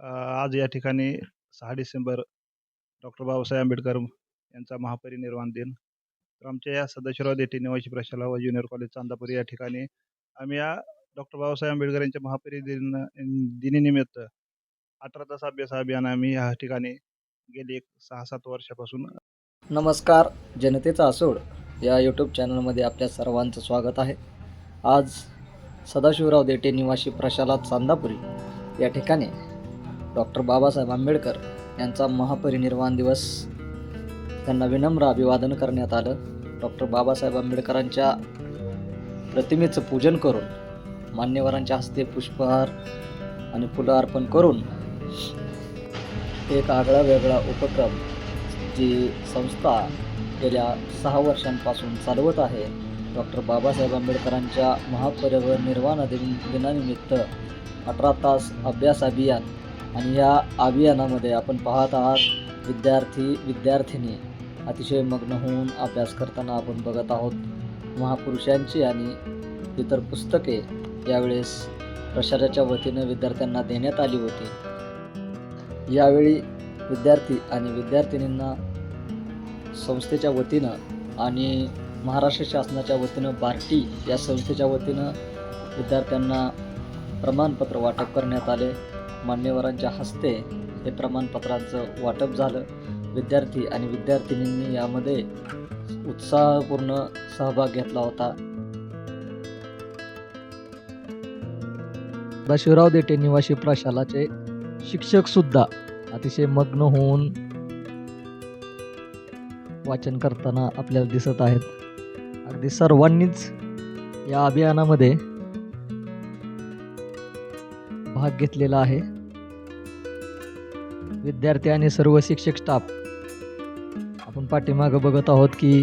आज या ठिकाणी 6 डिसेंबर डॉक्टर बाबासाहेब आंबेडकर यांचा महापरिनिर्वाण दिन. तर आमच्या या सदाशिवराव देठे निवासी प्रशाला व ज्युनियर कॉलेज चांदापूर या ठिकाणी आम्ही या डॉक्टर बाबासाहेब आंबेडकर यांच्या दिनानिमित्त 18 तास अभ्यास अभियान आम्ही या ठिकाणी गेली 6-7 वर्षापासून. नमस्कार, जनतेचा आसूड या यूट्यूब चॅनलमध्ये आपल्या सर्वांचं स्वागत आहे. आज सदाशिवराव देठे निवासी प्रशाला चांदापुरी या ठिकाणी डॉक्टर बाबासाहेब आंबेडकर यांचा महापरिनिर्वाण दिवस, त्यांना विनम्र अभिवादन करण्यात आलं. डॉक्टर बाबासाहेब आंबेडकरांच्या प्रतिमेचं पूजन करून मान्यवरांच्या हस्ते पुष्पहार आणि फुलं अर्पण करून एक आगळा वेगळा उपक्रम जी संस्था गेल्या 6 वर्षांपासून चालवत आहे. डॉक्टर बाबासाहेब आंबेडकरांच्या महापरिनिर्वाण दिनानिमित्त 18 तास अभ्यास अभियान, आणि या अभियानामध्ये आपण पाहत आहात विद्यार्थिनी अतिशय मग्न होऊन अभ्यास करताना आपण बघत आहोत. महापुरुषांची आणि इतर पुस्तके यावेळेस प्रशालाच्या वतीनं विद्यार्थ्यांना देण्यात आली होती. यावेळी विद्यार्थी आणि विद्यार्थिनींना संस्थेच्या वतीनं आणि महाराष्ट्र शासनाच्या वतीनं बार्टी या संस्थेच्या वतीनं विद्यार्थ्यांना प्रमाणपत्र वाटप करण्यात आले. मान्यवरांच्या हस्ते हे प्रमाणपत्रांचं वाटप झालं. विद्यार्थी आणि विद्यार्थिनींनी यामध्ये उत्साहपूर्ण सहभाग घेतला होता. सदाशिवराव देठे निवासी प्रशालाचे शिक्षक सुद्धा अतिशय मग्न होऊन वाचन करताना आपल्याला दिसत आहेत. अगदी सर्वांनीच या अभियानामध्ये भाग घेतलेला आहे. विद्यार्थी आणि सर्व शिक्षक स्टाफ आपण पाठीमागं बघत आहोत की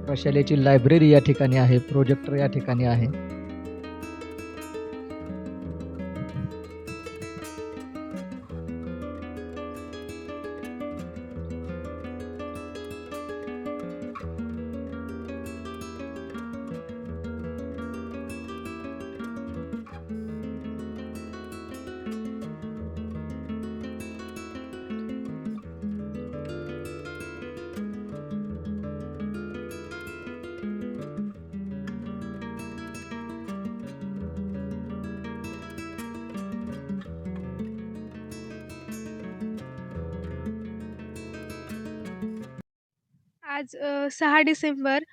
प्रशालेची लायब्ररी या ठिकाणी आहे, प्रोजेक्टर या ठिकाणी आहे. आज 6 डिसेंबर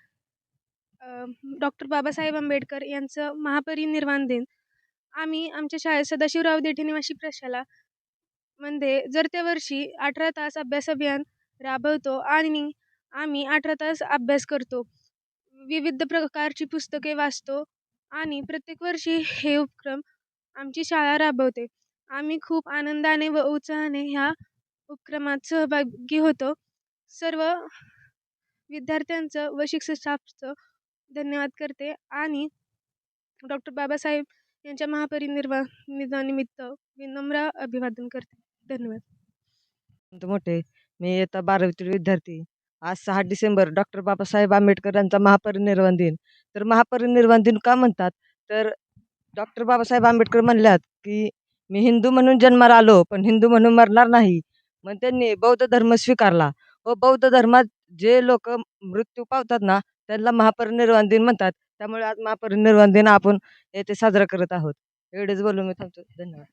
डॉक्टर बाबासाहेब आंबेडकर यांचं महापरिनिर्वाण दिन. आम्ही आमच्या शाळेत सदाशिवराव देठे निवासी प्रशाला मध्ये जर वर्षी 18 तास अभ्यास अभियान राबवतो आणि आम्ही 18 तास अभ्यास करतो. विविध प्रकारची पुस्तके वाचतो आणि प्रत्येक वर्षी हे उपक्रम आमची शाळा राबवते. आम्ही खूप आनंदाने व उत्साहाने ह्या उपक्रमात सहभागी होतो. सर्व विद्यार्थ्यांचं व शिक्षक स्टाफचं धन्यवाद करते आणि डॉक्टर बाबासाहेब यांच्या महापरिनिर्वाणानिमित्त विनम्र अभिवादन करते. धन्यवाद. मोठे मी इयत्ता 12वीतील विद्यार्थी. आज 6 डिसेंबर डॉक्टर बाबासाहेब आंबेडकर यांचा महापरिनिर्वाण दिन. तर महापरिनिर्वाण दिन का म्हणतात, तर डॉक्टर बाबासाहेब आंबेडकर म्हणल्यात की मी हिंदू म्हणून जन्माला आलो, पण हिंदू म्हणून मरणार नाही. मग त्यांनी बौद्ध धर्म स्वीकारला व बौद्ध धर्मात जे लोक मृत्यू पावतात ना, त्यांना महापरिनिर्वाण दिन म्हणतात. त्यामुळे आज महापरिनिर्वाण दिन आपण येथे साजरा करत आहोत. एवढेच बोलून मी थांबतो. धन्यवाद.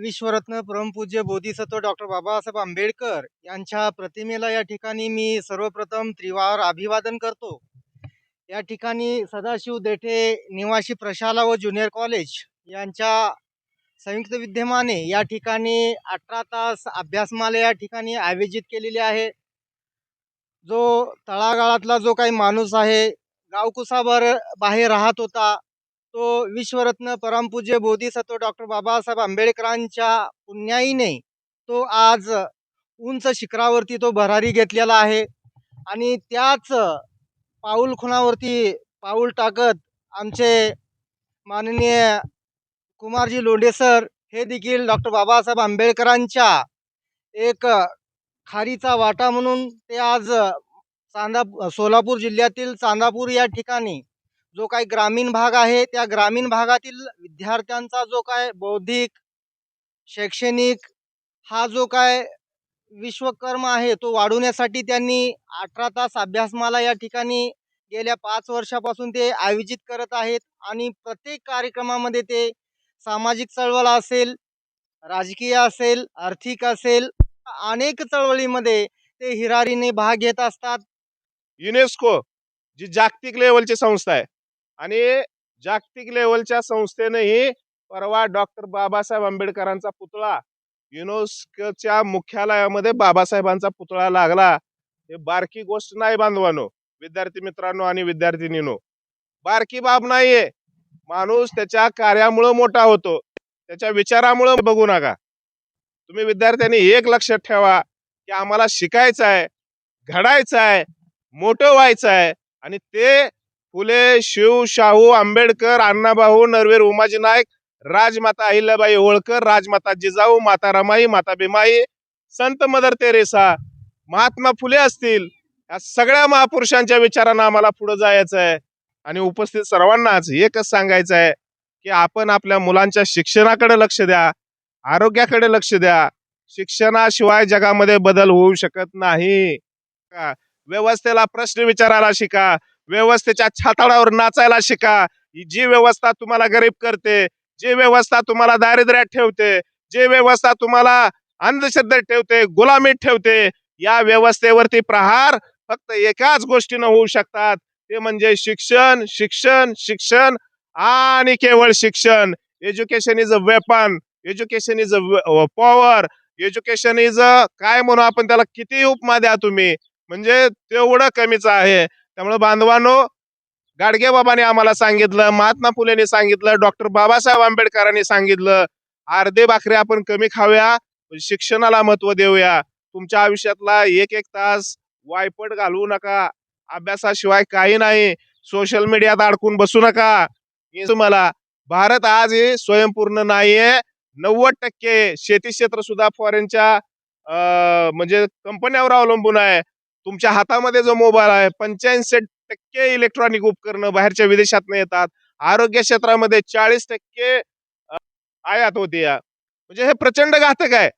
विश्वरत्न परमपूज्य बोधिसत्व डॉक्टर बाबासाहेब आंबेडकर यांच्या प्रतिमेला या ठिकाणी मी सर्वप्रथम त्रिवार अभिवादन करतो. या ठिकाणी सदाशिव देठे निवासी प्रशाला व ज्युनियर कॉलेज यांच्या संयुक्त विद्यमाने या ठिकाणी 18 तास अभ्यासमाला या ठिकाणी आयोजित केलेली आहे. जो तळागाळातला जो काही माणूस आहे, गावकुसावर बाहेर राहत होता, तो विश्वरत्न परमपूज्य बोधिसत्व डॉक्टर बाबासाहेब आंबेडकरांच्या पुण्याईने तो आज उंच शिखरावरती तो भरारी घेतलेला आहे. आणि त्याच पाऊल खुणावरती पाऊल टाकत आमचे माननीय कुमारजी लोंढे सर हे देखील डॉक्टर बाबासाहेब आंबेडकरांच्या एक खारीचा वाटा म्हणून ते आज सोलापूर जिल्ह्यातील चांदापूर या ठिकाणी जो काही ग्रामीण भाग आहे त्या ग्रामीण भागातील विद्यार्थ्यांचा जो काय बौद्धिक शैक्षणिक हा जो काय विश्वकर्म आहे तो वाढवण्यासाठी त्यांनी 18 तास अभ्यासमाला या ठिकाणी गेल्या 5 वर्षापासून ते आयोजित करत आहेत आणि प्रत्येक कार्यक्रमामध्ये ते सामाजिक चळवळ असेल, राजकीय असेल, आर्थिक असेल, अनेक चळवळीमध्ये ते हिरारीने भाग घेत असतात. युनेस्को जी जागतिक लेवलची संस्था आहे आणि जागतिक लेवलच्या संस्थेनेही परवा डॉक्टर बाबासाहेब आंबेडकरांचा पुतळा युनेस्कोच्या मुख्यालयामध्ये बाबासाहेबांचा पुतळा लागला. हे बारकी गोष्ट नाही बांधवानो, विद्यार्थी मित्रांनो आणि विद्यार्थिनींनो, बारकी बाब नाहीये. माणूस त्याच्या कार्यामुळे मोठा होतो, त्याच्या विचारामुळे बघू नका. तुम्ही विद्यार्थ्यांनी एक लक्षात ठेवा की आम्हाला शिकायचं आहे, घडायचं आहे, मोठं व्हायचं आहे आणि ते फुले, शिव, शाहू, आंबेडकर, अण्णाभाऊ, नरवीर उमाजी नाईक, राजमाता अहिल्याबाई होळकर, राजमाता जिजाऊ, माता रमाई, माता भीमाई, संत मदर तेरेसा, महात्मा फुले असतील, या सगळ्या महापुरुषांच्या विचारांना आम्हाला पुढे जायचं आहे. आणि उपस्थित सर्वांनाच एकच सांगायचं आहे की आपण आपल्या मुलांच्या शिक्षणाकडे लक्ष द्या, आरोग्याकडे लक्ष द्या. शिक्षणाशिवाय जगामध्ये बदल होऊ शकत नाही. व्यवस्थेला प्रश्न विचारायला शिका, व्यवस्थेच्या छाताडावर नाचायला शिका. जी व्यवस्था तुम्हाला गरीब करते, जी व्यवस्था तुम्हाला दारिद्र्यात ठेवते, जी व्यवस्था तुम्हाला अंधश्रद्धेत ठेवते, गुलामीत ठेवते, या व्यवस्थेवरती प्रहार फक्त एकाच गोष्टीनं होऊ शकतात, ते म्हणजे शिक्षण, शिक्षण, शिक्षण आणि केवळ शिक्षण. Education is a weapon, education is a power, education is a काय म्हणू आपण त्याला, किती उपमा द्या तुम्ही, म्हणजे तेवढं कमीच आहे. त्यामुळे बांधवांनो, गाडगे बाबांनी आम्हाला सांगितलं, महात्मा फुलेंनी सांगितलं, डॉक्टर बाबासाहेब आंबेडकरांनी सांगितलं, अर्धे भाकरी आपण कमी खाऊया, शिक्षणाला महत्व देऊया. तुमच्या आयुष्यातला एक एक तास वायपट घालवू नका. अभ्यासाशिवाय काही नाही. सोशल मीडियात अडकून बसू नका. हे तुम्हाला भारत आज हे स्वयंपूर्ण नाहीये. 90% शेती क्षेत्र सुद्धा फॉरेनच्या म्हणजे कंपन्यावर अवलंबून आहे. तुमच्या हातामध्ये जो मोबाईल आहे, 85% इलेक्ट्रॉनिक उपकरणं बाहेरच्या विदेशात येतात. आरोग्य क्षेत्रामध्ये 40% आयात होते. म्हणजे हे प्रचंड घातक आहे.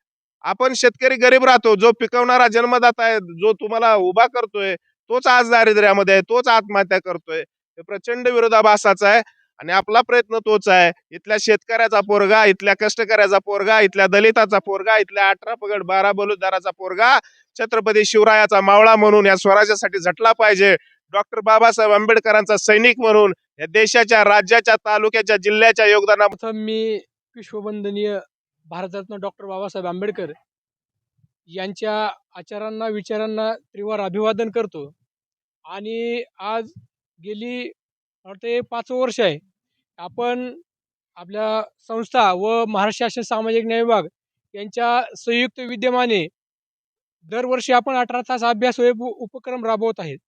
आपण शेतकरी गरीब राहतो, जो पिकवणारा जन्मदाता आहे, जो तुम्हाला उभा करतोय, तोच आज दारिद्र्यामध्ये आहे, तोच आत्महत्या करतोय. हे प्रचंड विरोधाभासाचं आहे आणि आपला प्रयत्न तोच आहे. इथल्या शेतकऱ्याचा पोरगा, इथल्या कष्टकऱ्याचा पोरगा, इथल्या दलिताचा पोरगा, इथल्या 18 पगड 12 बलुतदाराचा पोरगा छत्रपती शिवरायाचा मावळा म्हणून या स्वराज्यासाठी झटला पाहिजे. डॉक्टर बाबासाहेब आंबेडकरांचा सैनिक म्हणून या देशाच्या, राज्याच्या, तालुक्याच्या, जिल्ह्याच्या योगदाना प्रथम मी विश्ववंदनीय भारतरत्न डॉक्टर बाबासाहेब आंबेडकर यांच्या आचारांना, विचारांना त्रिवार अभिवादन करतो. आणि आज गेली वाटते 5 वर्ष आहे आपण आपल्या संस्था व महाराष्ट्र शासन सामाजिक न्याय विभाग यांच्या संयुक्त विद्यमाने दरवर्षी आपण 18 तास अभ्यास उपक्रम राबवत आहेत.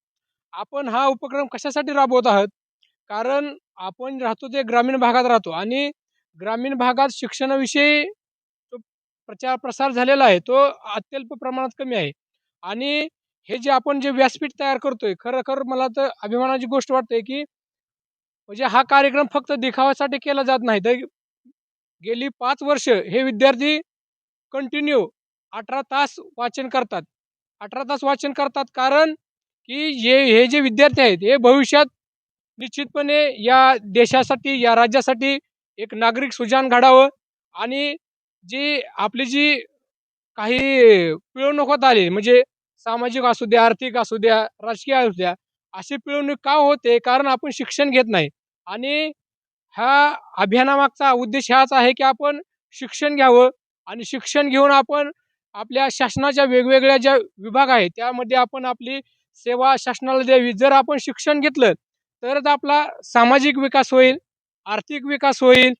आपण हा उपक्रम कशासाठी राबवत आहोत? कारण आपण राहतो ते ग्रामीण भागात राहतो आणि ग्रामीण भागात शिक्षणाविषयी जो प्रचार प्रसार झालेला आहे तो अत्यल्प प्रमाणात कमी आहे. आणि हे जे आपण जे व्यासपीठ तयार करतोय, खरं मला तर अभिमानाची गोष्ट वाटते की म्हणजे हा कार्यक्रम फक्त दिखाव्यासाठी केला जात नाही, तर गेली 5 वर्ष हे विद्यार्थी कंटिन्यू 18 तास वाचन करतात. 18 तास वाचन करतात कारण की हे जे विद्यार्थी आहेत हे भविष्यात निश्चितपणे या देशासाठी, या राज्यासाठी एक नागरिक सुजाण घडावं आणि जी काही पिळवणूक होत आली, म्हणजे सामाजिक असू द्या, आर्थिक असू द्या, राजकीय असू द्या, अशी पिळवणूक का होते? कारण आपण शिक्षण घेत नाही. आणि ह्या अभियानामागचा उद्देश हाच आहे की आपण शिक्षण घ्यावं आणि शिक्षण घेऊन आपण आपल्या शासनाच्या वेगवेगळ्या ज्या विभाग आहेत त्यामध्ये आपण आपली सेवा शासनाला द्यावी. जर आपण शिक्षण घेतलं तरच आपला सामाजिक विकास होईल, आर्थिक विकास होईल,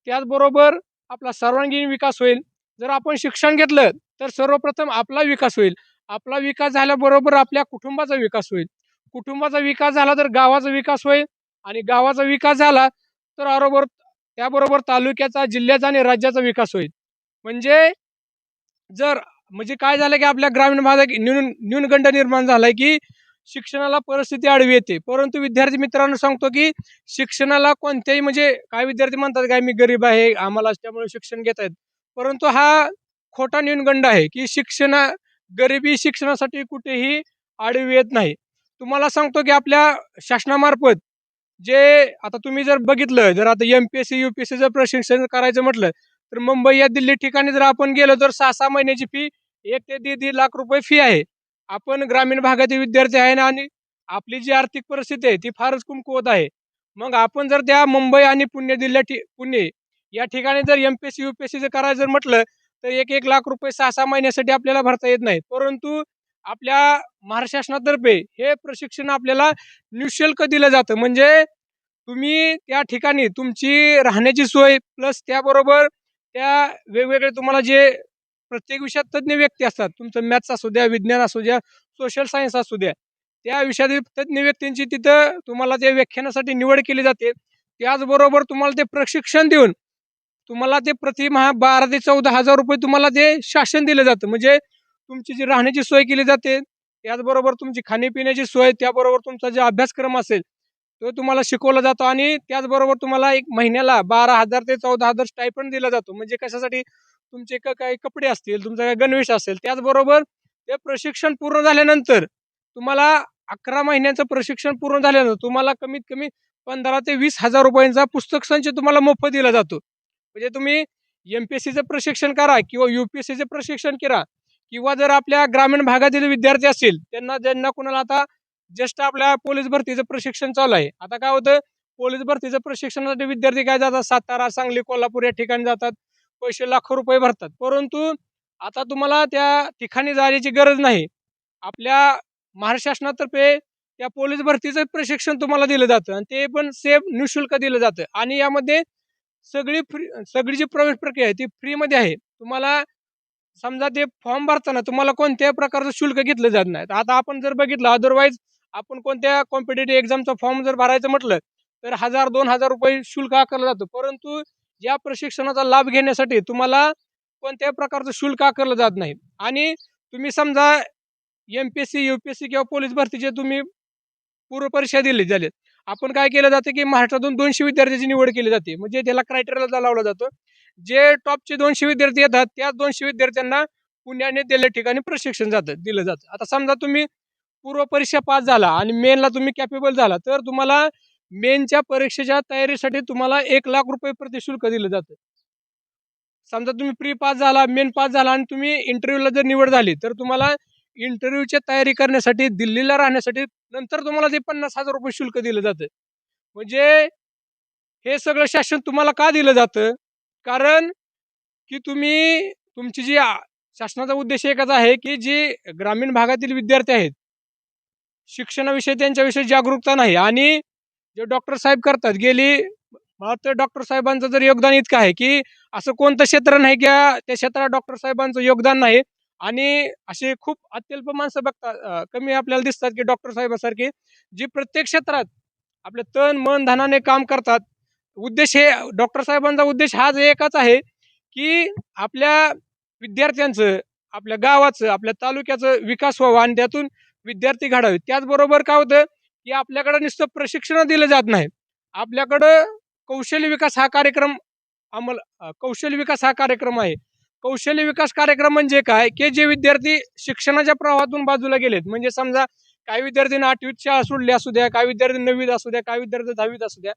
त्याचबरोबर आपला सर्वांगीण विकास होईल. जर आपण शिक्षण घेतलं तर सर्वप्रथम आपला विकास होईल. आपला विकास झाल्याबरोबर आपल्या कुटुंबाचा विकास होईल. कुटुंबाचा विकास झाला तर गावाचा विकास होईल आणि गावाचा विकास झाला तर त्याबरोबर तालुक्याचा, जिल्ह्याचा आणि राज्याचा विकास होईल. म्हणजे काय झालं की आपल्या ग्रामीण भागात न्यूनगंड निर्माण झालाय की शिक्षणाला परिस्थिती आडवी येते. परंतु विद्यार्थी मित्रांनो सांगतो की शिक्षणाला कोणत्याही म्हणजे काही विद्यार्थी म्हणतात काय मी गरीब आहे आम्हाला त्यामुळे शिक्षण घेत आहेत. परंतु हा खोटा न्यूनगंड आहे की गरिबी शिक्षणासाठी कुठेही आडवी येत नाही. तुम्हाला सांगतो की आपल्या शासनामार्फत जे आता तुम्ही जर बघितलं जर आता एमपीएससी यूपीएससी जर प्रशिक्षण करायचं म्हटलं तर मुंबई या दिल्ली ठिकाणी जर आपण गेलो तर 6-6 महिन्याची फी 1 ते दीड लाख रुपये फी आहे. आपण ग्रामीण भागातील विद्यार्थी आहे ना आणि आपली जी आर्थिक परिस्थिती आहे ती फारच कमकुवत आहे. मग आपण जर त्या मुंबई आणि पुणे या ठिकाणी जर एमपीएससी यूपीएससी जर करायचं जर म्हटलं तर 1-1 लाख रुपये 6-6 महिन्यासाठी आपल्याला भरता येत नाही. परंतु आपल्या महाराष्ट्र शासनातर्फे हे प्रशिक्षण आपल्याला निःशुल्क दिलं जातं. म्हणजे तुम्ही त्या ठिकाणी तुमची राहण्याची सोय प्लस त्याबरोबर त्या वेगवेगळे तुम्हाला जे प्रत्येक विषयात तज्ज्ञ व्यक्ती असतात. तुमचं मॅथ्स असू द्या, विज्ञान असू द्या, सोशल सायन्स असू द्या. त्या विषयातील तज्ज्ञ व्यक्तींची तिथं तुम्हाला त्या व्याख्यानासाठी निवड केली जाते. त्याचबरोबर तुम्हाला ते प्रशिक्षण देऊन तुम्हाला ते प्रतिमाह 12 ते 14,000 रुपये तुम्हाला ते शासन दिलं जातं. म्हणजे तुमची जी राहण्याची सोय केली जाते, त्याचबरोबर तुमची खाण्यापिण्याची सोय, त्याबरोबर तुमचा जो अभ्यासक्रम असेल, तो तुम्हाला शिकवला जातो आणि त्याचबरोबर तुम्हाला एक महिन्याला 12,000 ते 14,000 स्टायपंड दिला जातो. म्हणजे कशासाठी तुमचे काही कपडे असतील, तुमचा काही गणवेश असेल. त्याचबरोबर ते प्रशिक्षण पूर्ण झाल्यानंतर तुम्हाला 11 महिन्याचं प्रशिक्षण पूर्ण झाल्यानंतर तुम्हाला कमीत कमी 15,000 ते 20,000 रुपयांचा पुस्तक संच तुम्हाला मोफत दिला जातो. म्हणजे तुम्ही एमपीएससीचं प्रशिक्षण करा किंवा यूपीएससीचं प्रशिक्षण करा किंवा जर आपल्या ग्रामीण भागातील विद्यार्थी असतील ज्यांना कुणाला आता जस्ट आपल्या पोलीस भरतीचं प्रशिक्षण चालू आहे. आता काय होतं पोलीस भरतीचं प्रशिक्षणासाठी विद्यार्थी काय जातात सातारा, सांगली, कोल्हापूर या ठिकाणी जातात. पैसे लाखो रुपये भरतात. परंतु आता तुम्हाला त्या ठिकाणी जाण्याची गरज नाही. आपल्या महाराष्ट्र शासनातर्फे त्या पोलीस भरतीचं प्रशिक्षण तुम्हाला दिलं जातं आणि ते पण सेफ निःशुल्क दिलं जातं आणि यामध्ये सगळी जी प्रवेश प्रक्रिया आहे ती फ्रीमध्ये आहे. तुम्हाला समजा ते फॉर्म भरताना तुम्हाला कोणत्याही प्रकारचं शुल्क घेतलं जात नाही. आता आपण जर बघितलं अदरवाईज आपण कोणत्या कॉम्पिटेटिव्ह एक्झामचा फॉर्म जर भरायचं म्हटलं तर 1,000-2,000 रुपये शुल्क आकारलं जातं. परंतु या प्रशिक्षणाचा लाभ घेण्यासाठी तुम्हाला कोणत्याही प्रकारचं शुल्क आकारलं जात नाही आणि तुम्ही समजा एमपीएससी यूपीएससी किंवा पोलीस भरतीचे तुम्ही पूर्व परीक्षा दिली झाली. आपण काय केलं जातं की महाराष्ट्रातून 200 विद्यार्थ्यांची निवड केली जाते. म्हणजे त्याला क्रायटेरिया लावला जातो. जे टॉपचे 200 विद्यार्थी येतात त्याच 200 विद्यार्थ्यांना पुण्याने दिल्या ठिकाणी प्रशिक्षण दिलं जातं. आता समजा तुम्ही पूर्व परीक्षा पास झाला आणि मेनला तुम्ही कॅपेबल झाला तर तुम्हाला मेनच्या परीक्षेच्या तयारीसाठी तुम्हाला 1 लाख रुपये प्रतिशुल्क दिलं जातं. समजा तुम्ही प्री पास झाला, मेन पास झाला आणि तुम्ही इंटरव्ह्यूला जर निवड झाली तर तुम्हाला इंटरव्ह्यूची तयारी करण्यासाठी दिल्लीला राहण्यासाठी नंतर तुम्हाला ते 50,000 रुपये शुल्क दिलं जातं. म्हणजे हे सगळं शासन तुम्हाला का दिलं जातं? कारण की तुमची जी शासनाचा उद्देश एकच आहे की जी ग्रामीण भागातील विद्यार्थी आहेत शिक्षणाविषयी त्यांच्याविषयी जागरूकता नाही आणि जे डॉक्टर साहेब करतात मला वाटतं डॉक्टर साहेबांचं जर योगदान इतकं आहे की असं कोणतं क्षेत्र नाही की त्या क्षेत्रात डॉक्टर साहेबांचं योगदान नाही आणि असे खूप अत्यल्प माणसं बघतात कमी आपल्याला दिसतात की डॉक्टर साहेबांसारखे जी प्रत्येक क्षेत्रात आपलं तन मन धनाने काम करतात. उद्देश हे डॉक्टर साहेबांचा उद्देश हाच एकच आहे की आपल्या विद्यार्थ्यांचं, आपल्या गावाचं, आपल्या तालुक्याचं विकास व्हावा आणि त्यातून विद्यार्थी घडावे. त्याचबरोबर काय होतं की आपल्याकडं नुसतं प्रशिक्षण दिलं जात नाही. आपल्याकडं कौशल्य विकास हा कार्यक्रम कौशल्य विकास हा कार्यक्रम आहे. कौशल्य विकास कार्यक्रम म्हणजे काय की जे विद्यार्थी शिक्षणाच्या प्रवाहातून बाजूला गेलेत म्हणजे समजा काही विद्यार्थ्यांनी 8वीत शाळा सोडली असू द्या, काही विद्यार्थी 9वीत असू द्या, काही विद्यार्थी 10वीत असू द्या.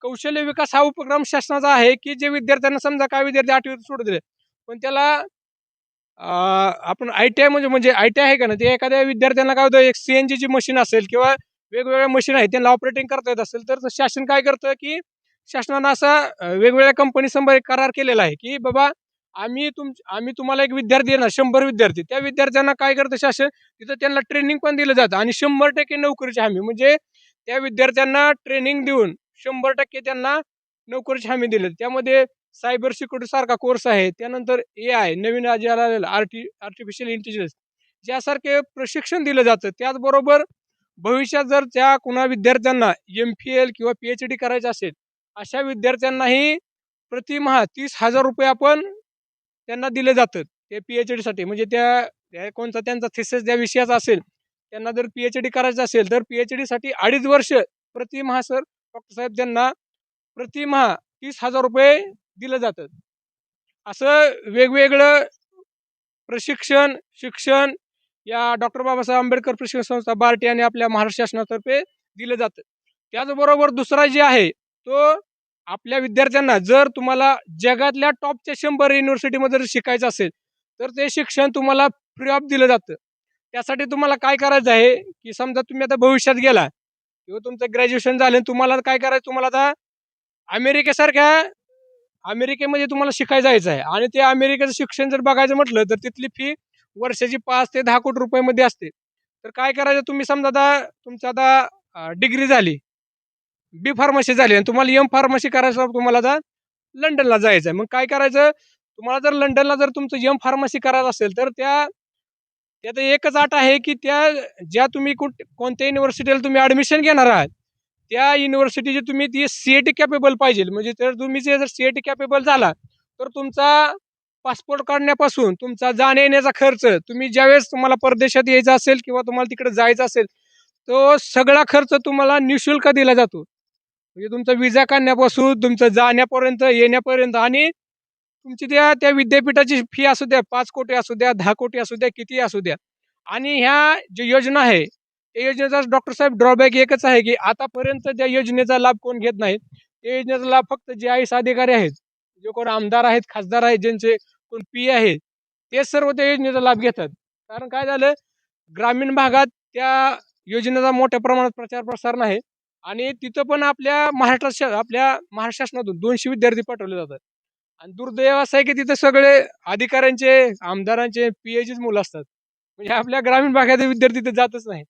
कौशल्य विकास हा उपक्रम शासनाचा आहे की जे विद्यार्थ्यांना समजा काही विद्यार्थी 8वीत सोडू दिले पण त्याला आपण ITI म्हणजे ITI आहे का ना ते एखाद्या विद्यार्थ्यांना काय होतं एक CNG ची मशीन असेल किंवा वेगवेगळ्या मशीन आहेत त्यांना ऑपरेटिंग करता येत असेल तर शासन काय करतं की शासनानं असा वेगवेगळ्या कंपनीसमोर एक करार केलेला आहे की बाबा आम्ही तुम्हाला एक विद्यार्थी देणार 100 विद्यार्थी. त्या विद्यार्थ्यांना काय करतं शासन तिथं त्यांना ट्रेनिंग पण दिलं जातं आणि 100% नोकरीची हमी म्हणजे त्या विद्यार्थ्यांना ट्रेनिंग देऊन 100% त्यांना नोकरीची हमी दिली. त्यामध्ये सायबर सिक्युरिटी सारखा कोर्स आहे. त्यानंतर AI नवीन आलेला आर्टिफिशियल इंटेलिजन्स यासारखे प्रशिक्षण दिलं जातं. त्याचबरोबर भविष्यात जर त्या कुणा विद्यार्थ्यांना MPhil किंवा PhD करायचं असेल अशा विद्यार्थ्यांनाही प्रतिमाह 30,000 रुपये आपण त्यांना दिले जातात ते PhD साठी म्हणजे त्या कोणता त्यांचा थिसिस त्या विषयाचा असेल त्यांना जर PhD करायचं असेल तर PhD साठी 2.5 वर्ष प्रतिमाह सर डॉक्टर साहेब त्यांना प्रतिमाह 30,000 रुपये दिलं जातं. असं वेगवेगळं प्रशिक्षण शिक्षण या डॉक्टर बाबासाहेब आंबेडकर प्रशिक्षण संस्था बार्टी आणि आपल्या महाराष्ट्र शासनातर्फे दिलं जातं. त्याचबरोबर दुसरा जे आहे तो आपल्या विद्यार्थ्यांना जर तुम्हाला जगातल्या टॉपच्या 100 युनिव्हर्सिटीमध्ये जर शिकायचं असेल तर ते शिक्षण तुम्हाला फ्री ऑफ दिलं जातं. त्यासाठी तुम्हाला काय करायचं आहे की समजा तुम्ही आता भविष्यात गेला किंवा तुमचं ग्रॅज्युएशन झालं तुम्हाला काय करायचं, तुम्हाला आता अमेरिकेमध्ये तुम्हाला शिकायला जायचं आहे आणि ते अमेरिकेचं शिक्षण जर बघायचं म्हटलं तर तिथली फी वर्षाची 5 ते 10 कोटी रुपयामध्ये असते. तर काय करायचं, तुम्ही समजा आता तुमची आता डिग्री झाली, B फार्मसी झाली आणि तुम्हाला M फार्मसी करायचं, तुम्हाला आता लंडनला जायचं आहे. मग काय करायचं, तुम्हाला जर लंडनला जर तुमचं M फार्मसी करायचं असेल तर त्यात एकच अट आहे की ज्या तुम्ही कोणत्या युनिव्हर्सिटीला तुम्ही ॲडमिशन घेणार आहात त्या युनिव्हर्सिटीची तुम्ही ती CAT कॅपेबल पाहिजे. म्हणजे तर तुम्ही जर CAT कॅपेबल झाला तर तुमचा पासपोर्ट काढण्यापासून तुमचा जाण्या येण्याचा खर्च, तुम्ही ज्यावेळेस तुम्हाला परदेशात यायचं असेल किंवा तुम्हाला तिकडे जायचं असेल तो सगळा खर्च तुम्हाला निःशुल्क दिला जातो. म्हणजे तुमचा विजा काढण्यापासून तुमचं जाण्यापर्यंत येण्यापर्यंत आणि तुमची त्या विद्यापीठाची फी असू द्या 5 कोटी असू द्या 10 कोटी असू द्या किती असू द्या. आणि ह्या जी योजना आहे त्या योजनेचा डॉक्टर साहेब ड्रॉबॅक एकच आहे की आतापर्यंत त्या योजनेचा लाभ कोण घेत नाहीत. त्या योजनेचा लाभ फक्त जे IAS अधिकारी आहेत, जे कोण आमदार आहेत, खासदार आहेत, ज्यांचे कोण PA आहेत ते सर्व त्या योजनेचा लाभ घेतात. कारण काय झालं, ग्रामीण भागात त्या योजनेचा मोठ्या प्रमाणात प्रचार प्रसार नाही आणि तिथं पण आपल्या महाराष्ट्र शासनातून 200 विद्यार्थी पाठवले जातात. आणि दुर्दैव असं आहे की तिथे सगळे अधिकाऱ्यांचे, आमदारांचे, PAचीच मुलं असतात. म्हणजे आपल्या ग्रामीण भागातील विद्यार्थी तिथे जातच नाही.